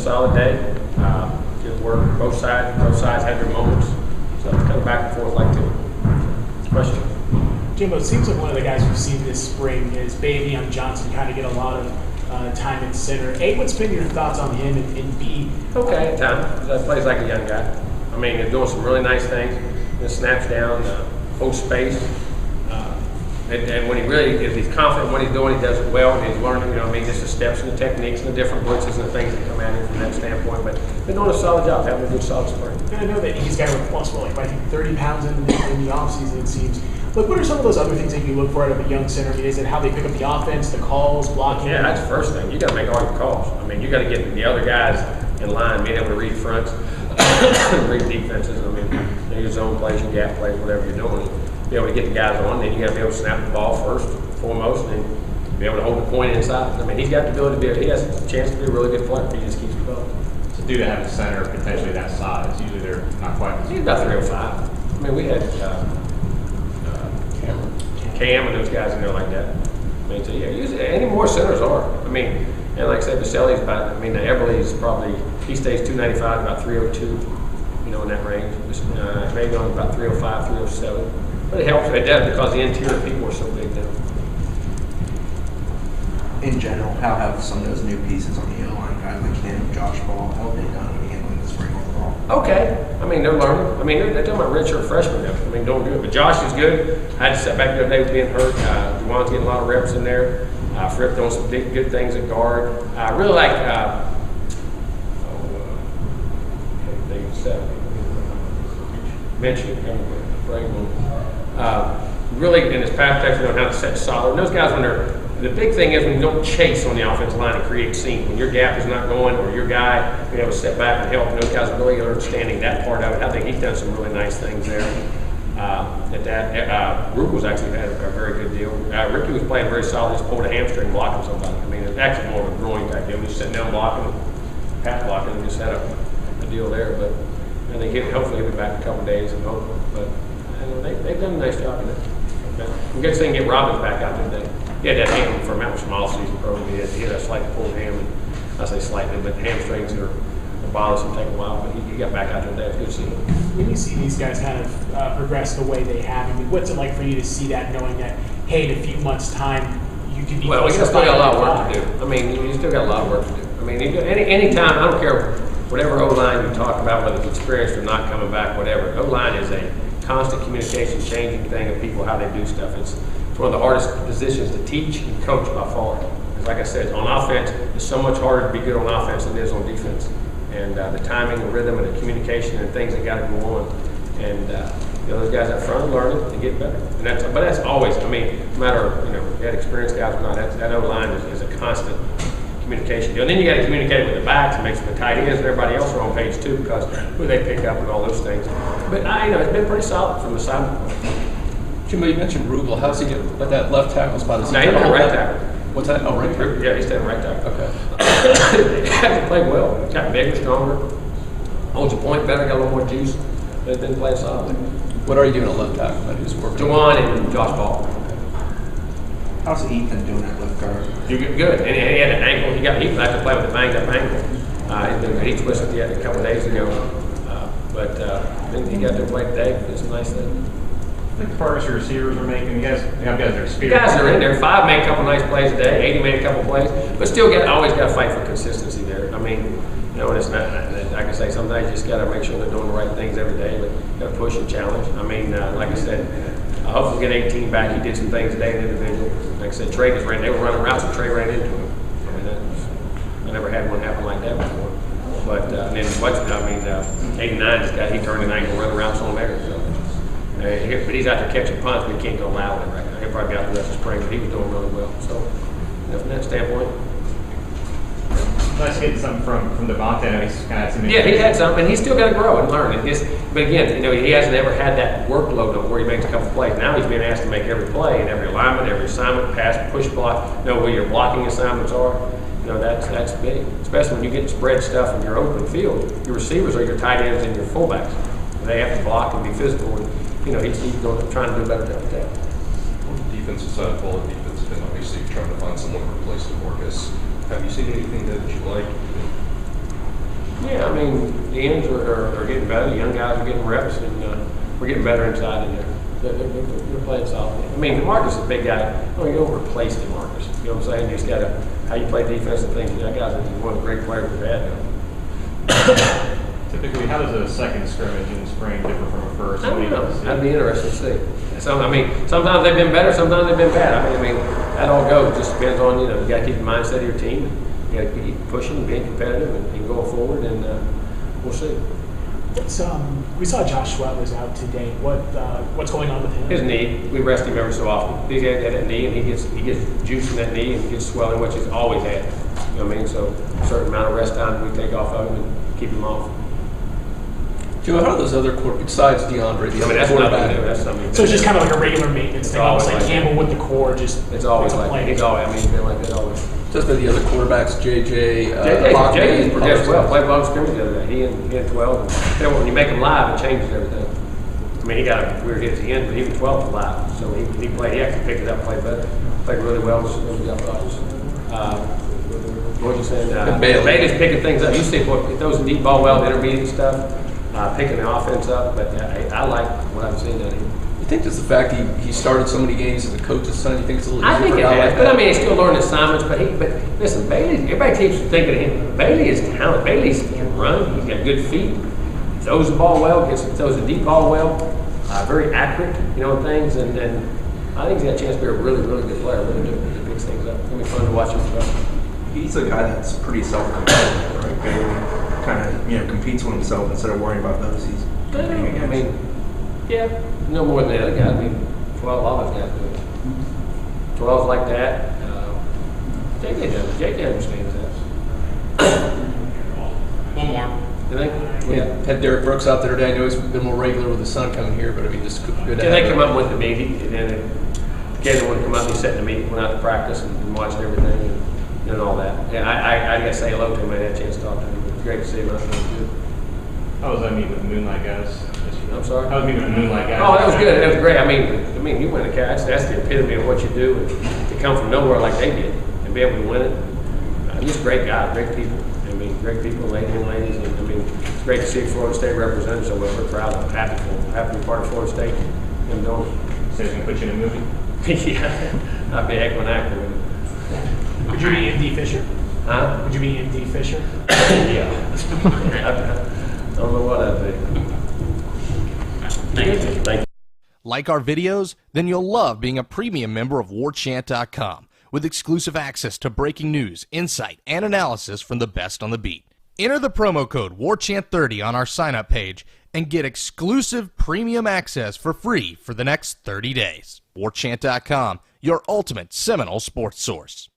solid day. Good work, both sides had their moments. So it's kind of back and forth like that. Question? Jimbo, it seems like one of the guys we've seen this spring is Baby on Johnson kind of get a lot of time at center. A, what's been your thoughts on him? And B, okay at times. He plays like a young guy. I mean, he's doing some really nice things. He snaps down, holds space. And when if he's confident in what he's doing, he does it well, and he's learning, just the steps and the techniques and the different blitzes and the things that come at him from that standpoint. But been doing a solid job, having a good solid spring. And I know that he's got a plus, I think 30 pounds in the offseason, it seems. But what are some of those other things that you look for out of a young center? I mean, is it how they pick up the offense, the calls, blocking? Yeah, that's the first thing. You got to make all your calls. I mean, you got to get the other guys in line, being able to read fronts, read defenses. I mean, your zone plays, your gap plays, whatever you're doing. Be able to get the guys on, then you got to be able to snap the ball first, foremost, and then be able to hold the point inside. I mean, he's got the ability to he has a chance to be a really good player. He just keeps developing. So due to having a center potentially that size, usually they're not quite. He's about 305. I mean, we had Cam and those guys in there like that. I mean, so yeah, any more centers are. I mean, and like I said, Baselli's about. I mean, Eberle's probably he stays 295, about 302. In that range. Maybe on about 305, 307. But it helps. It does because the interior people are so big now. In general, how have some of those new pieces on the O-line, guys like him, Josh Ball, how have they done handling the spring overall? Okay. I mean, they're learning. I mean, they're talking about redshirt freshmen now. I mean, doing good. But Josh is good. I had to sit back the other day with being hurt. Juwan's getting a lot of reps in there. Fripp doing some good things at guard. I really like mentioned really in his pass protection on how to set solid. And those guys, the big thing is when you don't chase on the offensive line and create seam. When your gap is not going or your guy being able to step back and help, and those guys are really understanding that part of it. I think he's done some really nice things there. Rook was actually had a very good deal. Ricky was playing very solid. Just pulled a hamstring blocking somebody. I mean, it's actually more of a groin type deal. Just sitting down blocking, pass blocking, and just had a deal there. But I think hopefully he'll be back in a couple of days and hope. But they've done a nice job in it. I'm good seeing get Robbins back out there today. He had that ham from out from off-season program. He had a slightly pulled ham, and I say slightly, but hamstrings are bothersome, take a while. But he got back out there today. It's good to see him. When you see these guys kind of progress the way they have, I mean, what's it like for you to see that, knowing that, hey, in a few months' time, you could be. Well, we still got a lot of work to do. I mean, you still got a lot of work to do. I mean, any time, I don't care whatever O-line you talk about, whether it's experienced or not coming back, whatever. O-line is a constant communication, changing thing of people, how they do stuff. It's one of the hardest positions to teach and coach by far. Because like I said, on offense, it's so much harder to be good on offense than it is on defense. And the timing, the rhythm, and the communication and things that got to go on. And those guys up front are learning and get better. And but that's always, I mean, no matter, you had experienced guys or not, that O-line is a constant communication deal. And then you got to communicate with the backs and make sure the tight ends and everybody else are on page too, because who they pick up and all those things. But it's been pretty solid from the side. Jimbo, you mentioned Rubel. How's he get at that left tackle spot? He's playing right tackle. What's that? Oh, right tackle. Yeah, he's playing right tackle. Okay. He hasn't played well. He's got bigger, stronger, holds a point better, got a little more juice. But been playing solid. What are you doing at left tackle? Who's working? Juwan and Josh Ball. How's Ethan doing at left guard? Good. And he had an ankle. He had to play with a banged up ankle. He twisted a couple of days ago. But then he got to play today. It's a nice thing. I think the progress your receivers are making, you guys are experienced. Guys are in there. 5 made a couple nice plays today. 80 made a couple plays. But still, always got to fight for consistency there. I mean, and it's not, like I say, sometimes you just got to make sure they're doing the right things every day. But got to push and challenge. I mean, like I said, I hopefully get 18 back. He did some things today in individual. Like I said, Trey they were running routes and Trey ran into him. I mean, I never had one happen like that before. But and then 89 just got, he turned an ankle running routes on there. So. But he's out there catching punts, but he can't go loud right now. He'll probably be out the rest of spring, but he was doing really well. So from that standpoint. Nice getting something from Devontae. I know he's kind of had some. Yeah, he had something, and he's still got to grow and learn. But again, he hasn't ever had that workload of where he makes a couple plays. Now he's being asked to make every play and every alignment, every assignment, pass, push, block. Know where your blocking assignments are. That's big, especially when you get spread stuff in your open field. Your receivers are your tight ends and your fullbacks. They have to block and be physical. And, he's trying to do better every day. On the defensive side of ball, the defensive end, obviously trying to find someone to replace DeMarcus. Have you seen anything that you like? I mean, the ends are getting better. The young guys are getting reps, and we're getting better inside in there. They're playing solid. I mean, DeMarcus is a big guy. You don't replace DeMarcus. You know what I'm saying? You just got to, how you play defense and things. That guy's one of the great players we've had now. Typically, how does a second scrimmage in the spring differ from a first? I don't know. That'd be interesting to see. I mean, sometimes they've been better, sometimes they've been bad. I mean, that all goes. It just depends on, you got to keep the mindset of your team. You got to keep pushing and being competitive and going forward, and we'll see. We saw Josh Sweat was out today. What's going on with him? His knee. We rest him every so often. He's had that knee, and he gets juice in that knee, and he gets swelling, which he's always had. You know what I mean? So a certain amount of rest time we take off of him and keep him off. Joe, how are those other besides DeAndre? That's nothing new. That's something. So it's just kind of like a regular maintenance thing, almost like Campbell with the core. It's always like that. He's been like that always. Just by the other quarterbacks, JJ progressed well. Played long scrimmage the other day. He and 12. And when you make him live, it changes everything. I mean, he got a weird hit at the end, but even 12 was live. So he played. He actually picked it up, played better, played really well. What you saying? Bailey's picking things up. You see what those deep ball well, the intermediate stuff. Picking the offense up, but I like what I've seen out of him. You think just the fact he started so many games as a coach's son, you think it's a little easier I think for it a guy has, like but that? I mean, he's still learning assignments. But listen, Bailey. Everybody keeps thinking of him. Bailey is talented. Bailey can run. He's got good feet. He throws the ball well. Throws the deep ball well. Very accurate, things. And I think he's got a chance to be a really, really good player. Really do big things up. It's gonna be fun to watch him throw. He's a guy that's pretty self-competitive, right? Bailey kind of, competes with himself instead of worrying about those he's competing against. I mean, yeah, no more than the other guys. I mean, 12 all those guys do it. 12's like that. JJ does. JJ understands that. One more. You think? Yeah. Had Derek Brooks out there today. I know he's been more regular with his son coming here, but I mean, just good to have They him. come up with the meeting, and then Gator would come up and he sat in the meeting, went out to practice and watched everything and all that. Yeah, I got to say hello to him. I had a chance to talk to him. It was great to see him. I thought it was good. How was that meeting with the Moonlight guys? I'm sorry? How was meeting with the Moonlight guys? Oh, that was good. That was great. I mean, you win a catch. That's the epitome of what you do. And to come from nowhere like they did and be able to win it. Just great guys, great people. I mean, great people, ladies and ladies. And I mean, it's great to see Florida State represented so well. We're proud of them. Happy to be part of Florida State. And don't. So he's going to put you in a movie? Yeah. I'd be a heck of an actor with it. Would you be MD Fisher? Huh? Would you be MD Fisher? Yeah. I don't know what I'd do. Thank you. Like our videos? Then you'll love being a premium member of Warchant.com with exclusive access to breaking news, insight, and analysis from the best on the beat. Enter the promo code WARCHANT30 on our sign-up page and get exclusive premium access for free for the next 30 days. Warchant.com, your ultimate Seminole sports source.